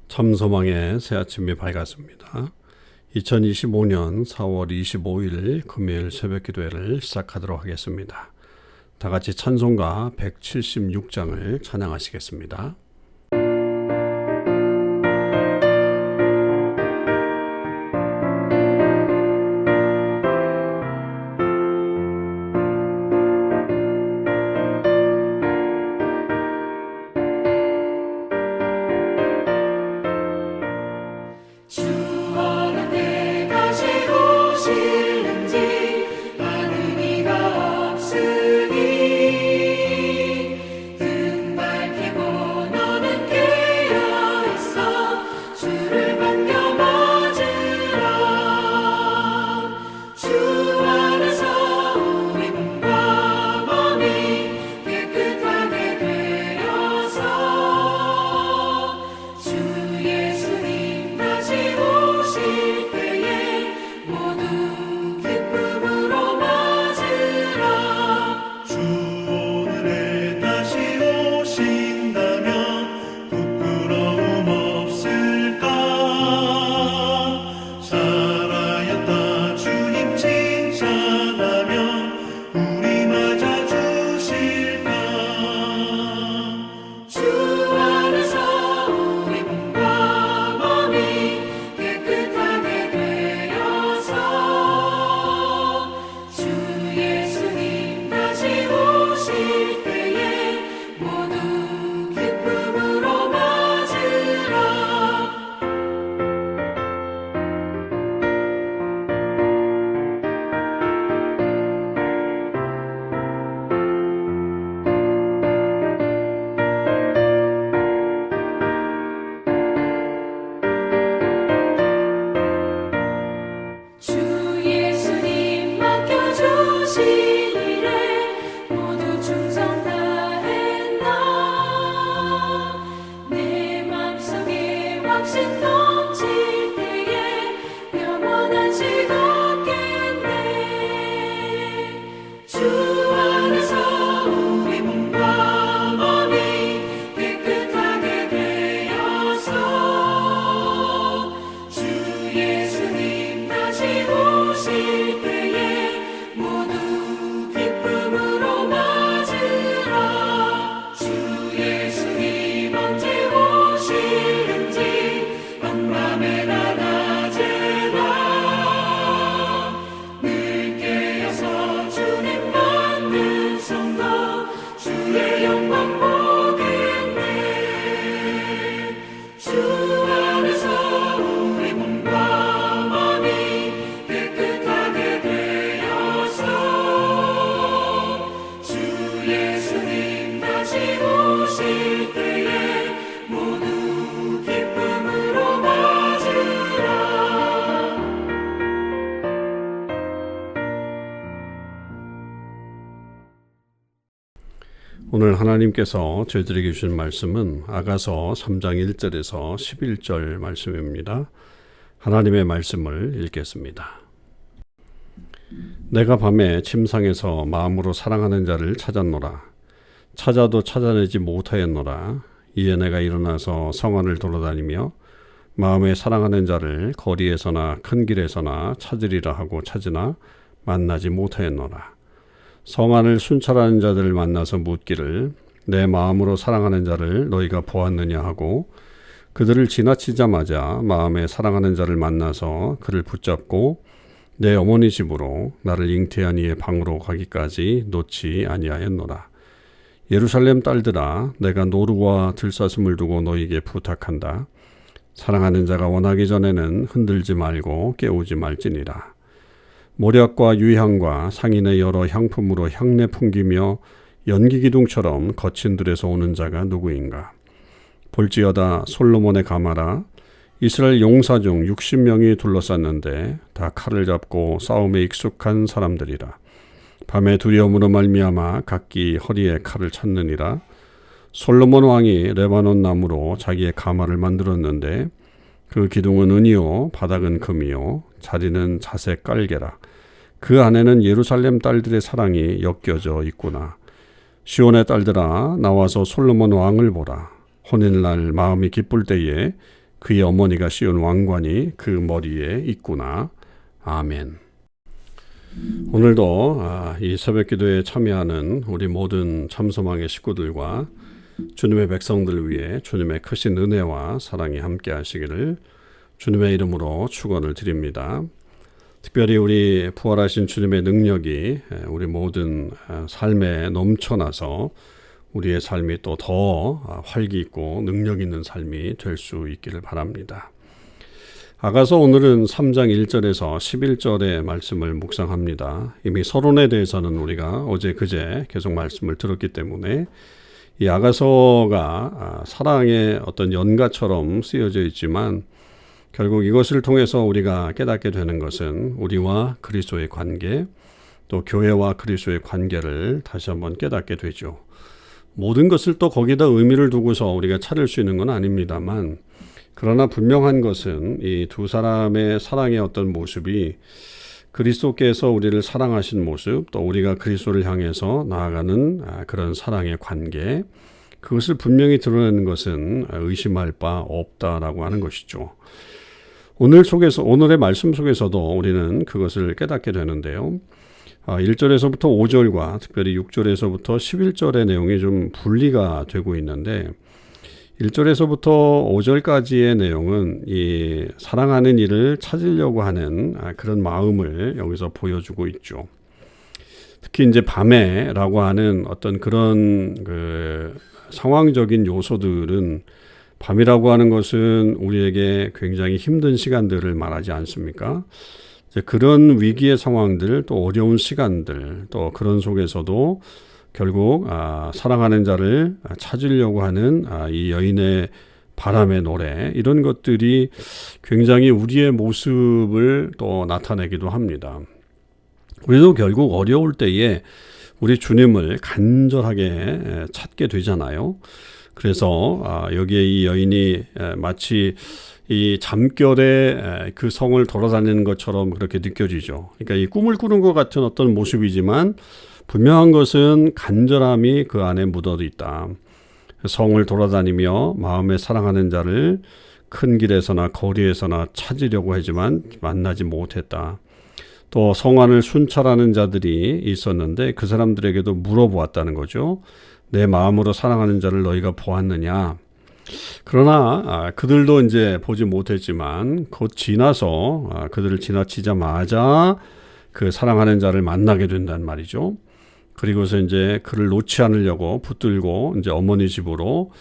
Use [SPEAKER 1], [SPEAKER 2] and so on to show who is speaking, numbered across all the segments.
[SPEAKER 1] 참소망의 새 아침이 밝았습니다. 2025년 4월 25일 금요일 새벽 기도회를 시작하도록 하겠습니다. 다 같이 찬송가 176장을 찬양하시겠습니다. 오늘 하나님께서 저희들에게 주신 말씀은 아가서 3장 1절에서 11절 말씀입니다. 하나님의 말씀을 읽겠습니다. 내가 밤에 침상에서 마음으로 사랑하는 자를 찾았노라. 찾아도 찾아내지 못하였노라. 이에 내가 일어나서 성안을 돌아다니며 마음에 사랑하는 자를 거리에서나 큰 길에서나 찾으리라 하고 찾으나 만나지 못하였노라. 성안을 순찰하는 자들을 만나서 묻기를 내 마음으로 사랑하는 자를 너희가 보았느냐 하고 그들을 지나치자마자 마음에 사랑하는 자를 만나서 그를 붙잡고 내 어머니 집으로 나를 잉태한 이의 방으로 가기까지 놓지 아니하였노라. 예루살렘 딸들아, 내가 노루와 들사슴을 두고 너희에게 부탁한다. 사랑하는 자가 원하기 전에는 흔들지 말고 깨우지 말지니라. 모략과 유향과 상인의 여러 향품으로 향내 풍기며 연기기둥처럼 거친 들에서 오는 자가 누구인가? 볼지어다 솔로몬의 가마라. 이스라엘 용사 중 60명이 둘러쌌는데 다 칼을 잡고 싸움에 익숙한 사람들이라. 밤에 두려움으로 말미암아 각기 허리에 칼을 찾느니라. 솔로몬 왕이 레바논 나무로 자기의 가마를 만들었는데 그 기둥은 은이요 바닥은 금이요 자리는 자색 깔개라. 그 안에는 예루살렘 딸들의 사랑이 엮여져 있구나. 시온의 딸들아, 나와서 솔로몬 왕을 보라. 혼인날 마음이 기쁠 때에 그의 어머니가 씌운 왕관이 그 머리에 있구나. 아멘. 오늘도 이 새벽기도에 참여하는 우리 모든 참소망의 식구들과 주님의 백성들 위해 주님의 크신 은혜와 사랑이 함께 하시기를 주님의 이름으로 축원을 드립니다. 특별히 우리 부활하신 주님의 능력이 우리 모든 삶에 넘쳐나서 우리의 삶이 또 더 활기 있고 능력 있는 삶이 될 수 있기를 바랍니다. 아가서 오늘은 3장 1절에서 11절의 말씀을 묵상합니다. 이미 서론에 대해서는 우리가 어제 그제 계속 말씀을 들었기 때문에 이 아가서가 사랑의 어떤 연가처럼 쓰여져 있지만 결국 이것을 통해서 우리가 깨닫게 되는 것은 우리와 그리스도의 관계, 또 교회와 그리스도의 관계를 다시 한번 깨닫게 되죠. 모든 것을 또 거기다 의미를 두고서 우리가 찾을 수 있는 건 아닙니다만, 그러나 분명한 것은 이 두 사람의 사랑의 어떤 모습이 그리스도께서 우리를 사랑하신 모습, 또 우리가 그리스도를 향해서 나아가는 그런 사랑의 관계, 그것을 분명히 드러내는 것은 의심할 바 없다라고 하는 것이죠. 오늘의 말씀 속에서도 우리는 그것을 깨닫게 되는데요. 1절에서부터 5절과 특별히 6절에서부터 11절의 내용이 좀 분리가 되고 있는데 1절에서부터 5절까지의 내용은 이 사랑하는 이를 찾으려고 하는 그런 마음을 여기서 보여주고 있죠. 특히 이제 밤에라고 하는 어떤 그런 상황적인 요소들은 밤이라고 하는 것은 우리에게 굉장히 힘든 시간들을 말하지 않습니까? 그런 위기의 상황들, 또 어려운 시간들, 또 그런 속에서도 결국 사랑하는 자를 찾으려고 하는 이 여인의 바람의 노래, 이런 것들이 굉장히 우리의 모습을 또 나타내기도 합니다. 우리도 결국 어려울 때에 우리 주님을 간절하게 찾게 되잖아요. 그래서 여기에 이 여인이 마치 이 잠결에 그 성을 돌아다니는 것처럼 그렇게 느껴지죠. 그러니까 이 꿈을 꾸는 것 같은 어떤 모습이지만 분명한 것은 간절함이 그 안에 묻어 있다. 성을 돌아다니며 마음에 사랑하는 자를 큰 길에서나 거리에서나 찾으려고 하지만 만나지 못했다. 또 성 안을 순찰하는 자들이 있었는데 그 사람들에게도 물어보았다는 거죠. 내 마음으로 사랑하는 자를 너희가 보았느냐? 그러나 그들도 이제 보지 못했지만 곧 지나서 그들을 지나치자마자 그 사랑하는 자를 만나게 된단 말이죠. 그리고서 이제 그를 놓지 않으려고 붙들고 이제 어머니 집으로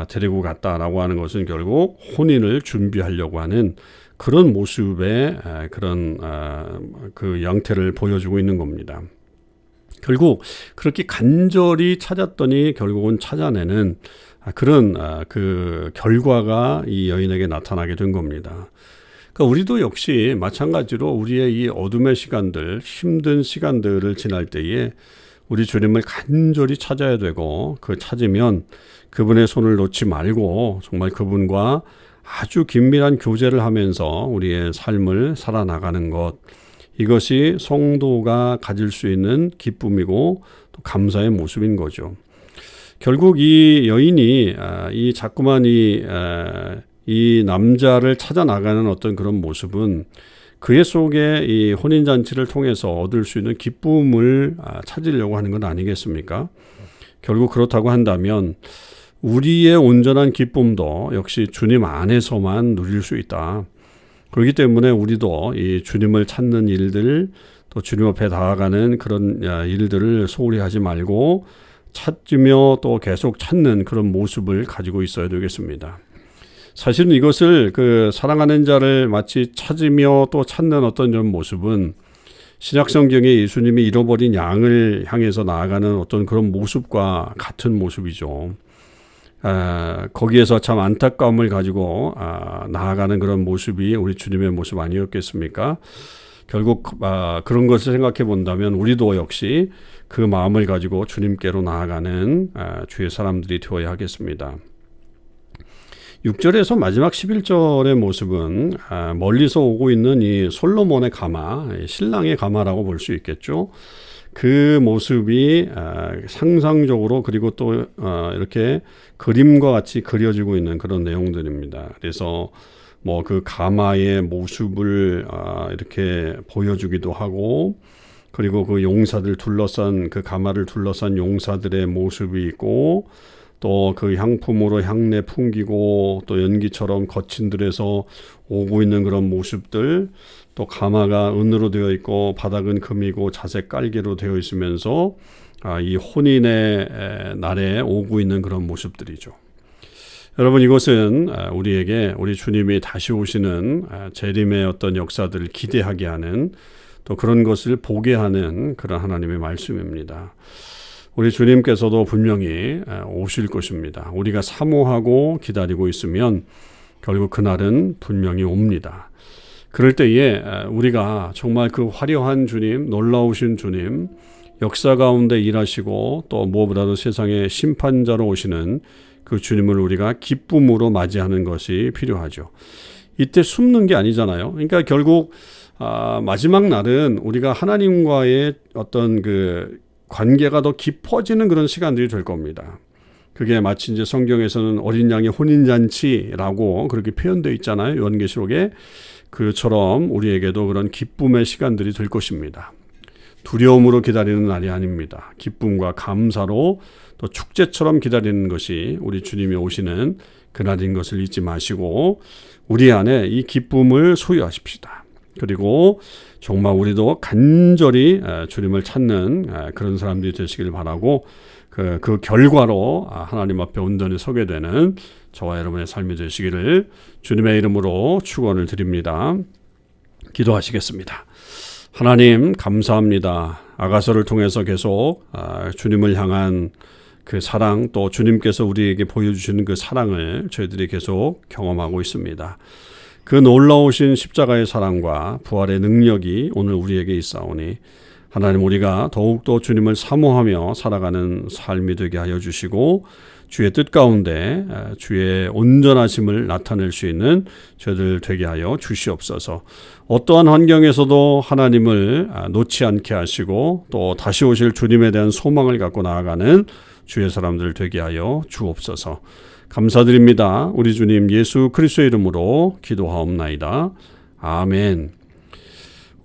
[SPEAKER 1] 데리고 갔다라고 하는 것은 결국 혼인을 준비하려고 하는 그런 모습의 그런 그 양태를 보여주고 있는 겁니다. 결국 그렇게 간절히 찾았더니 결국은 찾아내는 그런 그 결과가 이 여인에게 나타나게 된 겁니다. 그러니까 우리도 역시 마찬가지로 우리의 이 어둠의 시간들, 힘든 시간들을 지날 때에 우리 주님을 간절히 찾아야 되고 그 찾으면 그분의 손을 놓지 말고 정말 그분과 아주 긴밀한 교제를 하면서 우리의 삶을 살아나가는 것, 이것이 성도가 가질 수 있는 기쁨이고 또 감사의 모습인 거죠. 결국 이 여인이 이 자꾸만 이 남자를 찾아 나가는 어떤 그런 모습은 그의 속에 이 혼인잔치를 통해서 얻을 수 있는 기쁨을 찾으려고 하는 건 아니겠습니까? 결국 그렇다고 한다면 우리의 온전한 기쁨도 역시 주님 안에서만 누릴 수 있다. 그렇기 때문에 우리도 이 주님을 찾는 일들, 또 주님 앞에 나아가는 그런 일들을 소홀히 하지 말고 찾으며 또 계속 찾는 그런 모습을 가지고 있어야 되겠습니다. 사실은 이것을 그 사랑하는 자를 마치 찾으며 또 찾는 어떤 이런 모습은 신약성경에 예수님이 잃어버린 양을 향해서 나아가는 어떤 그런 모습과 같은 모습이죠. 거기에서 참 안타까움을 가지고 나아가는 그런 모습이 우리 주님의 모습 아니었겠습니까? 결국 그런 것을 생각해 본다면 우리도 역시 그 마음을 가지고 주님께로 나아가는 주의 사람들이 되어야 하겠습니다. 6절에서 마지막 11절의 모습은 멀리서 오고 있는 이 솔로몬의 가마, 신랑의 가마라고 볼 수 있겠죠. 그 모습이 상상적으로 그리고 또 이렇게 그림과 같이 그려지고 있는 그런 내용들입니다. 그래서 뭐 그 가마의 모습을 이렇게 보여주기도 하고, 그리고 그 용사들 둘러싼 그 가마를 둘러싼 용사들의 모습이 있고, 또 그 향품으로 향내 풍기고 또 연기처럼 거친 들에서 오고 있는 그런 모습들, 또 가마가 은으로 되어 있고 바닥은 금이고 자색 깔개로 되어 있으면서 이 혼인의 날에 오고 있는 그런 모습들이죠. 여러분, 이것은 우리에게 우리 주님이 다시 오시는 재림의 어떤 역사들을 기대하게 하는, 또 그런 것을 보게 하는 그런 하나님의 말씀입니다. 우리 주님께서도 분명히 오실 것입니다. 우리가 사모하고 기다리고 있으면 결국 그날은 분명히 옵니다. 그럴 때에 우리가 정말 그 화려한 주님, 놀라우신 주님, 역사 가운데 일하시고 또 무엇보다도 세상의 심판자로 오시는 그 주님을 우리가 기쁨으로 맞이하는 것이 필요하죠. 이때 숨는 게 아니잖아요. 그러니까 결국 마지막 날은 우리가 하나님과의 어떤 그 관계가 더 깊어지는 그런 시간들이 될 겁니다. 그게 마치 이제 성경에서는 어린 양의 혼인잔치라고 그렇게 표현되어 있잖아요. 요한계시록에. 그처럼 우리에게도 그런 기쁨의 시간들이 될 것입니다. 두려움으로 기다리는 날이 아닙니다. 기쁨과 감사로 또 축제처럼 기다리는 것이 우리 주님이 오시는 그날인 것을 잊지 마시고 우리 안에 이 기쁨을 소유하십시다. 그리고 정말 우리도 간절히 주님을 찾는 그런 사람들이 되시길 바라고, 그 결과로 하나님 앞에 온전히 서게 되는 저와 여러분의 삶이 되시기를 주님의 이름으로 축원을 드립니다. 기도하시겠습니다. 하나님, 감사합니다. 아가서를 통해서 계속 주님을 향한 그 사랑, 또 주님께서 우리에게 보여주시는 그 사랑을 저희들이 계속 경험하고 있습니다. 그 놀라우신 십자가의 사랑과 부활의 능력이 오늘 우리에게 있사오니 하나님, 우리가 더욱더 주님을 사모하며 살아가는 삶이 되게 하여 주시고 주의 뜻 가운데 주의 온전하심을 나타낼 수 있는 저희들 되게 하여 주시옵소서. 어떠한 환경에서도 하나님을 놓지 않게 하시고 또 다시 오실 주님에 대한 소망을 갖고 나아가는 주의 사람들 되게 하여 주옵소서. 감사드립니다. 우리 주님 예수 그리스도의 이름으로 기도하옵나이다. 아멘.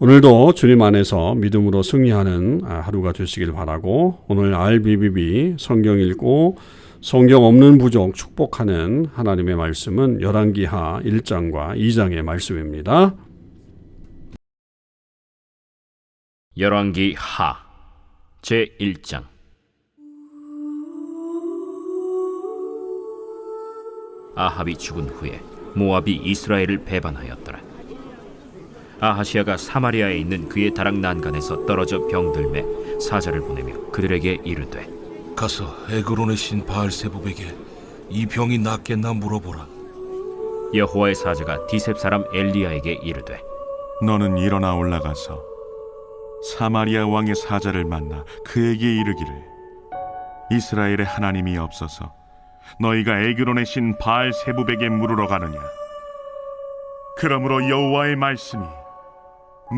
[SPEAKER 1] 오늘도 주님 안에서 믿음으로 승리하는 하루가 되시길 바라고, 오늘 RBBB 성경 읽고 성경 없는 부족 축복하는 하나님의 말씀은 열왕기하 1장과 2장의 말씀입니다.
[SPEAKER 2] 열왕기하 제1장. 아합이 죽은 후에 모압이 이스라엘을 배반하였더라. 아하시아가 사마리아에 있는 그의 다락 난간에서 떨어져 병들매 사자를 보내며 그들에게 이르되,
[SPEAKER 3] 가서 에그론의 신 바알세불에게 이 병이 낫겠나 물어보라.
[SPEAKER 2] 여호와의 사자가 디셉 사람 엘리야에게 이르되,
[SPEAKER 4] 너는 일어나 올라가서 사마리아 왕의 사자를 만나 그에게 이르기를, 이스라엘의 하나님이 없어서 너희가 에그론의 신 바알세불에게 물으러 가느냐? 그러므로 여호와의 말씀이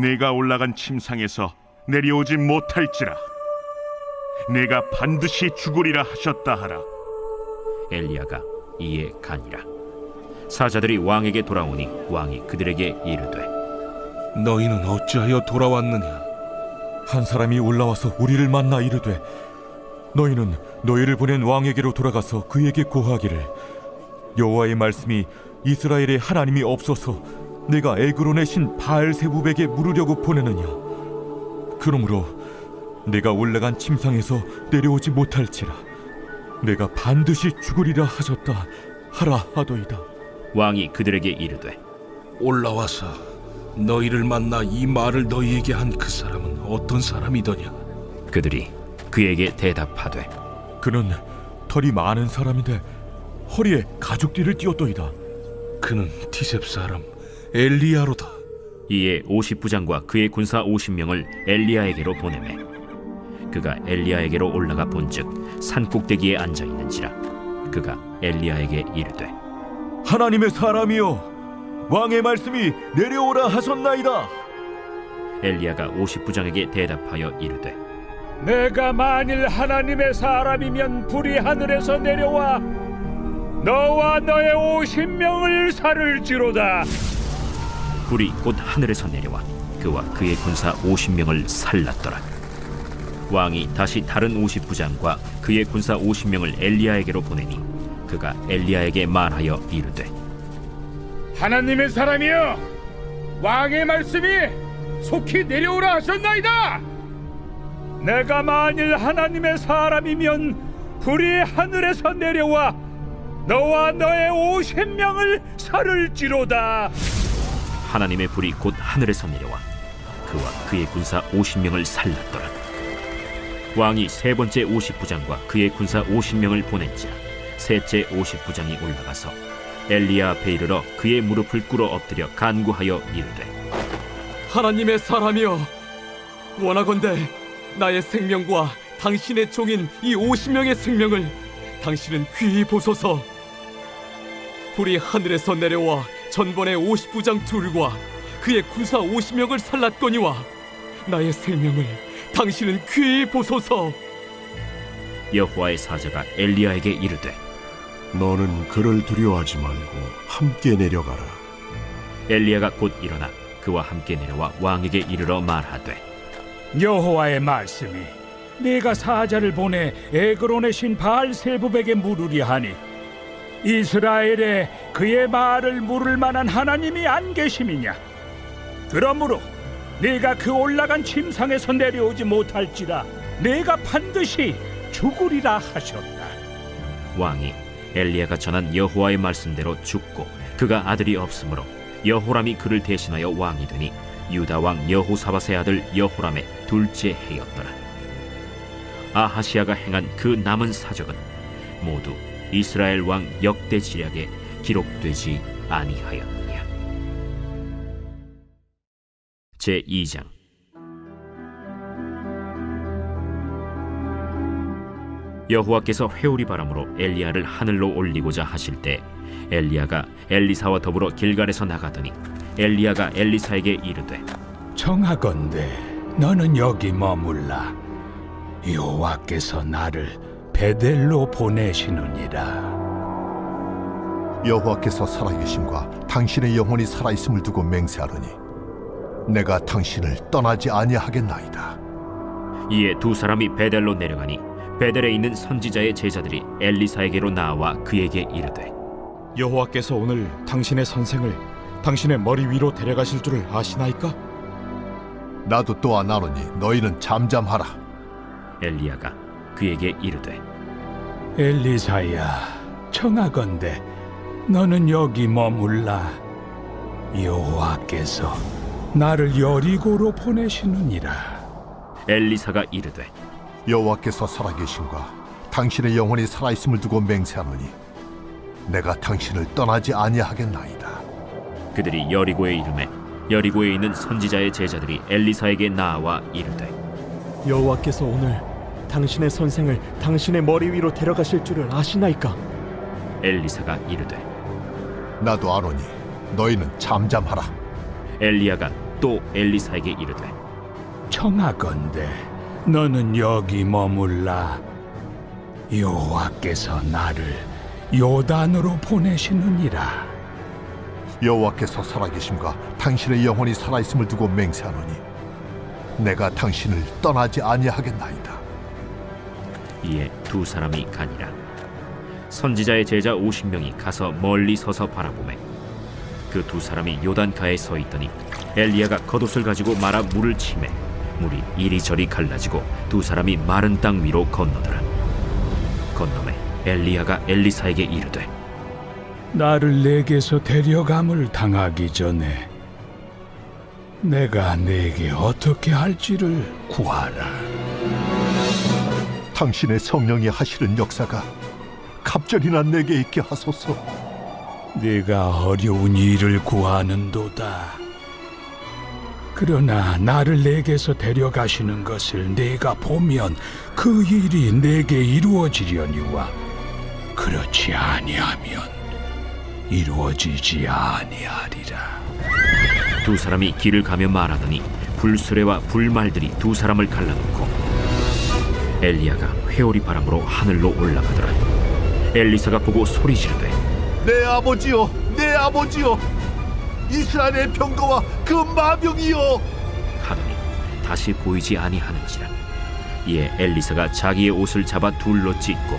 [SPEAKER 4] 내가 올라간 침상에서 내려오지 못할지라 내가 반드시 죽으리라 하셨다 하라.
[SPEAKER 2] 엘리야가 이에 가니라. 사자들이 왕에게 돌아오니 왕이 그들에게 이르되,
[SPEAKER 3] 너희는 어찌하여 돌아왔느냐?
[SPEAKER 5] 한 사람이 올라와서 우리를 만나 이르되, 너희는 너희를 보낸 왕에게로 돌아가서 그에게 고하기를, 여호와의 말씀이 이스라엘의 하나님이 없어서 내가 에그론의 신 바알세불에게 물으려고 보내느냐? 그러므로 내가 올라간 침상에서 내려오지 못할지라 내가 반드시 죽으리라 하셨다 하라 하더이다.
[SPEAKER 2] 왕이 그들에게 이르되,
[SPEAKER 3] 올라와서 너희를 만나 이 말을 너희에게 한 그 사람은 어떤 사람이더냐?
[SPEAKER 2] 그들이 그에게 대답하되,
[SPEAKER 5] 그는 털이 많은 사람인데 허리에 가죽띠를 띠었더이다.
[SPEAKER 3] 그는 디셉 사람 엘리야로다.
[SPEAKER 2] 이에 50부장과 그의 군사 50명을 엘리야에게로 보내매 그가 엘리야에게로 올라가 본즉 산 꼭대기에 앉아 있는지라. 그가 엘리야에게 이르되,
[SPEAKER 5] 하나님의 사람이여, 왕의 말씀이 내려오라 하셨나이다.
[SPEAKER 2] 엘리야가 50부장에게 대답하여 이르되,
[SPEAKER 6] 내가 만일 하나님의 사람이면 불이 하늘에서 내려와 너와 너의 50명을 살을지로다.
[SPEAKER 2] 불이 곧 하늘에서 내려와 그와 그의 군사 50명을 살랐더라. 왕이 다시 다른 50부장과 그의 군사 50명을 엘리야에게로 보내니 그가 엘리야에게 말하여 이르되
[SPEAKER 6] 하나님의 사람이여, 왕의 말씀이 속히 내려오라 하셨나이다. 내가 만일 하나님의 사람이면 불이 하늘에서 내려와 너와 너의 50명을 살을지로다.
[SPEAKER 2] 하나님의 불이 곧 하늘에서 내려와 그와 그의 군사 50명을 살랐더라. 왕이 세 번째 50부장과 그의 군사 50명을 보낸지라 셋째 50부장이 올라가서 엘리야 앞에 이르러 그의 무릎을 꿇어 엎드려 간구하여 이르되
[SPEAKER 7] 하나님의 사람이여, 원하건대 나의 생명과 당신의 종인 이 50명의 생명을 당신은 귀히 보소서. 불이 하늘에서 내려와 전번의 50부장 둘과 그의 군사 50명을 살랐거니와 나의 생명을 당신은 귀히 보소서.
[SPEAKER 2] 여호와의 사자가 엘리야에게 이르되
[SPEAKER 8] 너는 그를 두려워하지 말고 함께 내려가라.
[SPEAKER 2] 엘리야가 곧 일어나 그와 함께 내려와 왕에게 이르러 말하되
[SPEAKER 6] 여호와의 말씀이 네가 사자를 보내 에그론의 신 바알세부백에 물으리 하니 이스라엘에 그의 말을 물을 만한 하나님이 안 계심이냐? 그러므로 네가 그 올라간 침상에서 내려오지 못할지라 네가 반드시 죽으리라 하셨다.
[SPEAKER 2] 왕이 엘리야가 전한 여호와의 말씀대로 죽고 그가 아들이 없으므로 여호람이 그를 대신하여 왕이 되니 유다 왕 여호사밧의 아들 여호람의 둘째 해였더라. 아하시야가 행한 그 남은 사적은 모두 이스라엘 왕 역대 지략에 기록되지 아니하였느냐. 제 2장. 여호와께서 회오리 바람으로 엘리야를 하늘로 올리고자 하실 때 엘리야가 엘리사와 더불어 길갈에서 나가더니 엘리야가 엘리사에게 이르되
[SPEAKER 6] 청하건대 너는 여기 머물라. 여호와께서 나를 베델로 보내시느니라.
[SPEAKER 8] 여호와께서 살아계심과 당신의 영혼이 살아있음을 두고 맹세하노니 내가 당신을 떠나지 아니하겠나이다.
[SPEAKER 2] 이에 두 사람이 베델로 내려가니 베델에 있는 선지자의 제자들이 엘리사에게로 나와 그에게 이르되
[SPEAKER 9] 여호와께서 오늘 당신의 선생을 당신의 머리 위로 데려가실 줄을 아시나이까?
[SPEAKER 8] 나도 또한 아노니 너희는 잠잠하라.
[SPEAKER 2] 엘리야가 그에게 이르되
[SPEAKER 6] 엘리사야, 청하건대 너는 여기 머물라. 여호와께서 나를 여리고로 보내시느니라.
[SPEAKER 2] 엘리사가 이르되
[SPEAKER 8] 여호와께서 살아계심과 당신의 영혼이 살아있음을 두고 맹세하노니 내가 당신을 떠나지 아니하겠나이다.
[SPEAKER 2] 그들이 여리고에 이르매 여리고에 있는 선지자의 제자들이 엘리사에게 나와 이르되
[SPEAKER 10] 여호와께서 오늘 당신의 선생을 당신의 머리 위로 데려가실 줄을 아시나이까?
[SPEAKER 2] 엘리사가 이르되
[SPEAKER 8] 나도 아노니 너희는 잠잠하라.
[SPEAKER 2] 엘리야가 또 엘리사에게 이르되
[SPEAKER 6] 청하건대 너는 여기 머물라. 여호와께서 나를 요단으로 보내시느니라.
[SPEAKER 8] 여호와께서 살아계심과 당신의 영혼이 살아있음을 두고 맹세하노니 내가 당신을 떠나지 아니하겠나이다.
[SPEAKER 2] 이에 두 사람이 가니라. 선지자의 제자 50명이 가서 멀리 서서 바라보매 그 두 사람이 요단가에 서 있더니 엘리야가 겉옷을 가지고 말아 물을 치매 물이 이리저리 갈라지고 두 사람이 마른 땅 위로 건너더라. 건너매 엘리야가 엘리사에게 이르되
[SPEAKER 6] 나를 내게서 데려감을 당하기 전에 내가 내게 어떻게 할지를 구하라.
[SPEAKER 8] 당신의 성령이 하시는 역사가 갑절이나 내게 있게 하소서.
[SPEAKER 6] 네가 어려운 일을 구하는도다. 그러나 나를 내게서 데려가시는 것을 내가 보면 그 일이 내게 이루어지려니와 그렇지 아니하면 이루어지지 아니하리라.
[SPEAKER 2] 두 사람이 길을 가며 말하더니 불수레와 불말들이 두 사람을 갈라놓고 엘리야가 회오리 바람으로 하늘로 올라가더라. 엘리사가 보고 소리 지르되
[SPEAKER 8] 내 아버지여, 내 아버지여, 이스라엘의 병거와 그 마병이여.
[SPEAKER 2] 하더니 다시 보이지 아니하는지라. 이에 엘리사가 자기의 옷을 잡아 둘로 찢고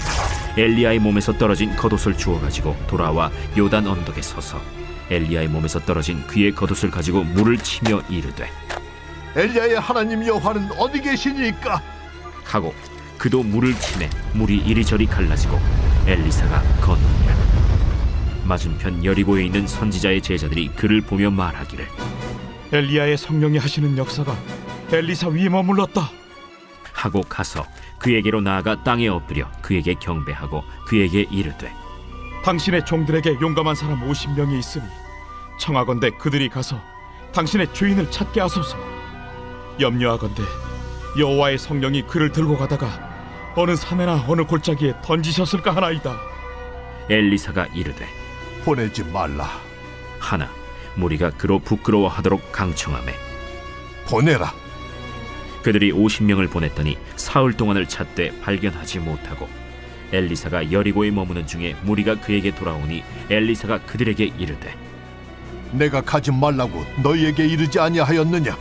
[SPEAKER 2] 엘리야의 몸에서 떨어진 겉옷을 주워 가지고 돌아와 요단 언덕에 서서 엘리야의 몸에서 떨어진 그의 겉옷을 가지고 물을 치며 이르되
[SPEAKER 8] 엘리야의 하나님 여호와는 어디 계시니까?
[SPEAKER 2] 하고 그도 물을 치매 물이 이리저리 갈라지고 엘리사가 건너니라. 맞은편 여리고에 있는 선지자의 제자들이 그를 보며 말하기를
[SPEAKER 9] 엘리야의 성령이 하시는 역사가 엘리사 위에 머물렀다.
[SPEAKER 2] 하고 가서 그에게로 나아가 땅에 엎드려 그에게 경배하고 그에게 이르되
[SPEAKER 9] 당신의 종들에게 용감한 사람 50명이 있으니 청하건대 그들이 가서 당신의 주인을 찾게 하소서. 염려하건대 여호와의 성령이 그를 들고 가다가 어느 산에나 어느 골짜기에 던지셨을까 하나이다.
[SPEAKER 2] 엘리사가 이르되
[SPEAKER 8] 보내지 말라.
[SPEAKER 2] 하나 무리가 그로 부끄러워하도록 강청하매
[SPEAKER 8] 보내라.
[SPEAKER 2] 그들이 50명을 보냈더니 사흘 동안을 찾되 발견하지 못하고 엘리사가 여리고에 머무는 중에 무리가 그에게 돌아오니 엘리사가 그들에게 이르되
[SPEAKER 8] 내가 가지 말라고 너희에게 이르지 아니하였느냐?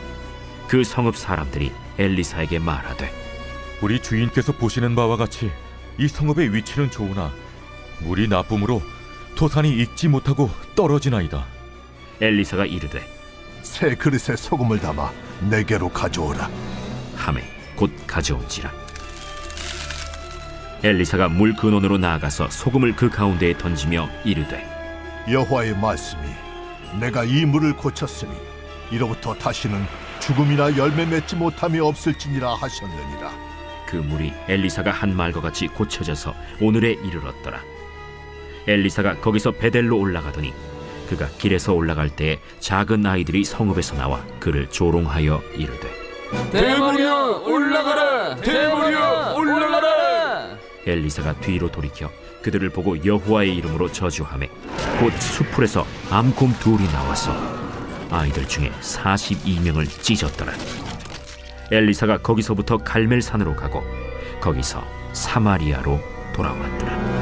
[SPEAKER 2] 그 성읍 사람들이 엘리사에게 말하되
[SPEAKER 5] 우리 주인께서 보시는 바와 같이 이 성읍의 위치는 좋으나 물이 나쁨으로 토산이 익지 못하고 떨어지나이다.
[SPEAKER 2] 엘리사가 이르되
[SPEAKER 8] 새 그릇에 소금을 담아 내게로 가져오라.
[SPEAKER 2] 하매 곧 가져온지라. 엘리사가 물 근원으로 나아가서 소금을 그 가운데에 던지며 이르되
[SPEAKER 8] 여호와의 말씀이 내가 이 물을 고쳤으니 이로부터 다시는 죽음이나 열매 맺지 못함이 없을지니라 하셨느니라.
[SPEAKER 2] 그 물이 엘리사가 한 말과 같이 고쳐져서 오늘에 이르렀더라. 엘리사가 거기서 베델로 올라가더니 그가 길에서 올라갈 때에 작은 아이들이 성읍에서 나와 그를 조롱하여 이르되
[SPEAKER 7] 대머리여 올라가라! 대머리여 올라가라!
[SPEAKER 2] 엘리사가 뒤로 돌이켜 그들을 보고 여호와의 이름으로 저주하매 곧 수풀에서 암곰 둘이 나와서 아이들 중에 42명을 찢었더라. 엘리사가 거기서부터 갈멜산으로 가고 거기서 사마리아로 돌아왔더라.